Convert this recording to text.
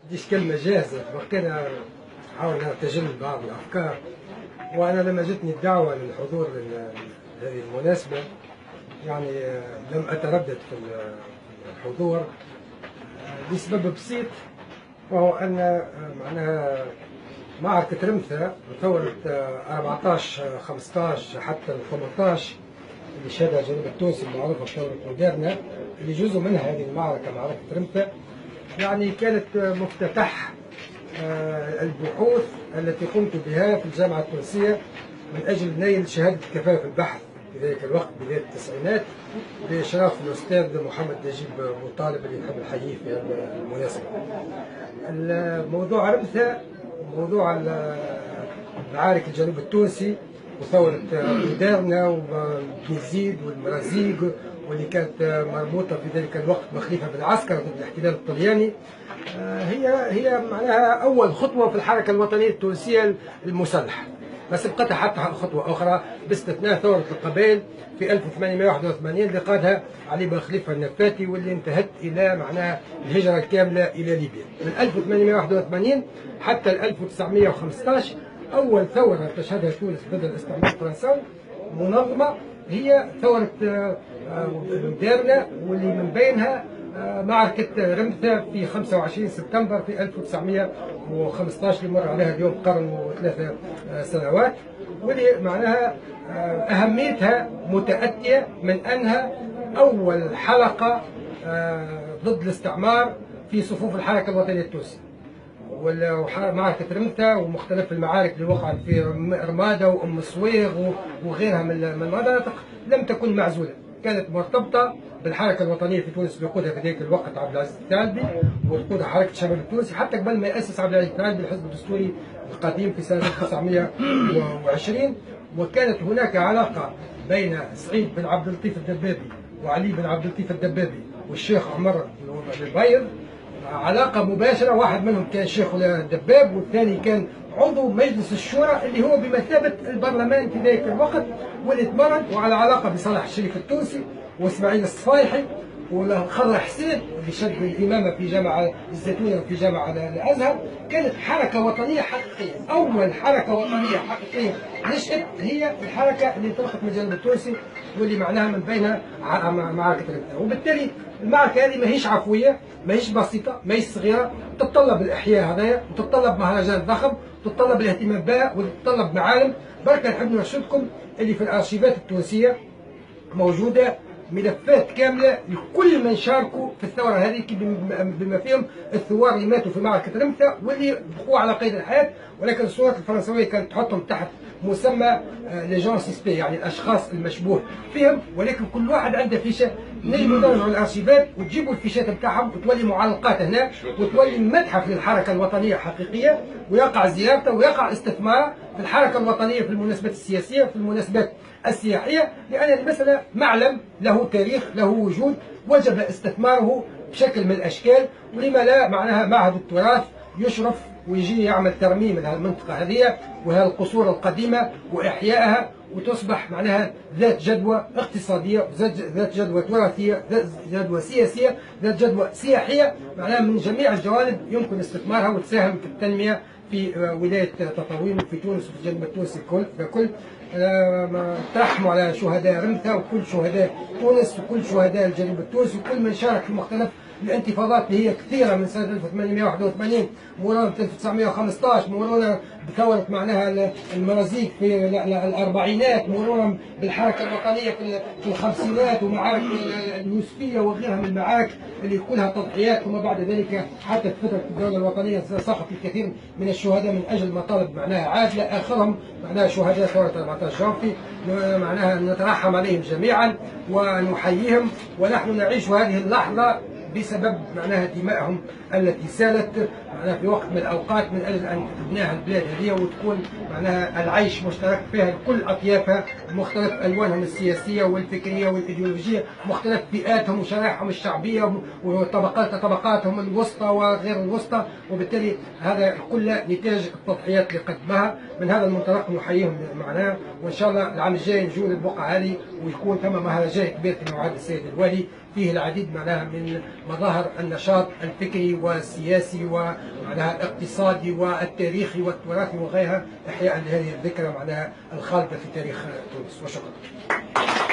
عنديش كلمة جاهزة بقينا نحاول نرتجل بعض الأفكار. وأنا لما جتني الدعوة للحضور لهذه المناسبة يعني لم أتردد في الحضور لسبب بسيط، وهو أن معناها معركة رمثة وثورة 14 15 حتى 18 اللي شهدها الجنوب التونسي المعروفة بثورة موديرنا، اللي جزء منها هذه المعركة معركة رمثة، يعني كانت مفتتح البحوث التي قمت بها في الجامعة التونسية من أجل نيل شهادة كفاءة في البحث في ذلك الوقت بداية التسعينات بإشراف الأستاذ محمد نجيب أبو طالب اللي نحب نحييه في هذه المناسبة. الموضوع رمثة موضوع معارك الجنوب التونسي وثورة موديرنا وبنزيد والمرازيق واللي كانت مربوطة في ذلك الوقت بخليفة بن عسكر ضد الاحتلال الطلياني، هي معناها أول خطوة في الحركة الوطنية التونسية المسلحة، بس بقتها حتى خطوة أخرى باستثناء ثورة القبائل في 1881 اللي قادها علي بن خليفة النفاتي واللي انتهت إلى معناها الهجرة الكاملة إلى ليبيا. من 1881 حتى 1915 أول ثورة تشهدها تونس ضد الاستعمار الفرنساوي منظمة هي ثورة موديرنا، واللي من بينها معركة رمثة في 25 سبتمبر في 1915 اللي مر عليها اليوم قرن وثلاثة سنوات، واللي معناها أهميتها متأتية من أنها أول حلقة ضد الاستعمار في صفوف الحركة الوطنية التونسية. ومعركة رمثة ومختلف المعارك اللي وقعت في رمادة وأم الصويغ وغيرها من المناطق لم تكن معزولة، كانت مرتبطة بالحركة الوطنية في تونس بيقودها في ذلك الوقت عبد العزيز الثعلبي ويقودها حركة الشباب التونسي حتى قبل ما يأسس عبد العزيز الثعلبي الحزب الدستوري القديم في سنة 1920. وكانت هناك علاقة بين سعيد بن عبد اللطيف الدبابي وعلي بن عبد اللطيف الدبابي والشيخ عمر البيض، علاقة مباشرة، واحد منهم كان شيخ الدباب والثاني كان عضو مجلس الشورى اللي هو بمثابة البرلمان في ذلك الوقت، واللي تمرد وعلى علاقة بصالح الشريف التونسي واسماعيل الصفايحي وخضر حسين اللي شد الإمامة في جامعة الزيتونة وفي جامعة الأزهر. كانت حركة وطنية حقيقية، أول حركة وطنية حقيقية نشأت هي الحركة اللي انطلقت من الجنوب التونسي واللي معناها من بينها معركة رمثة. وبالتالي المعركة هذه ماهيش عفوية، ماهيش بسيطة، ماهيش صغيرة، تتطلب الإحياء هذايا وتتطلب مهرجان ضخم وتتطلب الاهتمام بها وتتطلب معالم. بركة نحب نرشدكم اللي في الأرشيفات التونسية موجودة ملفات كاملة لكل من شاركوا في الثورة هذه بما فيهم الثوار اللي ماتوا في معركة رمثة واللي بقوا على قيد الحياة، ولكن السلطات الفرنسوية كانت تحطهم تحت مسمى لي جون سيسبي، يعني الاشخاص المشبوه فيهم، ولكن كل واحد عنده فيشه. نجموا نرجعوا الارشيفات وتجيبوا الفيشات نتاعهم وتولي معلقات هنا وتولي متحف للحركه الوطنيه حقيقيه، ويقع زيارته ويقع استثماره في الحركه الوطنيه في المناسبات السياسيه وفي المناسبات السياحيه، لان المساله معلم له تاريخ له وجود وجب استثماره بشكل من الاشكال. ولما لا معناها معهد التراث يشرف ويجي يعمل ترميم لها المنطقة هذه وهي القصور القديمة وإحيائها وتصبح معناها ذات جدوى اقتصادية، ذات جدوى تراثية، ذات جدوى سياسية، ذات جدوى سياحية، معناها من جميع الجوانب يمكن استثمارها وتساهم في التنمية في ولاية تطاوين وفي تونس وفي الجنوب التونسي ككل. ترحموا على شهداء رمثة وكل شهداء تونس وكل شهداء الجنوب التونسي وكل من شارك في مختلف الانتفاضات اللي هي كثيرة من سنة 1881 مرورا 1915 مرورا بثورة معناها المرازيق في الأربعينات مرورا بالحركة الوطنية في الخمسينات ومعارك اليوسفية وغيرها من المعارك اللي كلها تضحيات. وما بعد ذلك حتى في فترة الدولة الوطنية سقط الكثير من الشهداء من أجل مطالب معناها عادلة، آخرهم معناها شهداء ثورة 14 جانفي، معناها نترحم عليهم جميعا ونحييهم. ونحن نعيش هذه اللحظة بسبب معناها دمائهم التي سالت معناها في وقت من الاوقات من اجل ان تبناها البلاد هذه وتكون معناها العيش مشترك فيها لكل اطيافها مختلف الوانهم السياسيه والفكريه والايديولوجيه، مختلف فئاتهم وشرائحهم الشعبيه وطبقاتهم الوسطى وغير الوسطى، وبالتالي هذا كله نتاج التضحيات اللي قدمها. من هذا المنطلق نحييهم معناها، وان شاء الله العام الجاي نجوا للبقعه هذه ويكون ثم مهرجان كبير في موعد السيد الوالي فيه العديد معناها من مظاهر النشاط الفكري والسياسي ومعناها الاقتصادي والتاريخي والتراثي وغيرها، إحياء لهذه الذكرى معناها الخالدة في تاريخ تونس. وشكرا.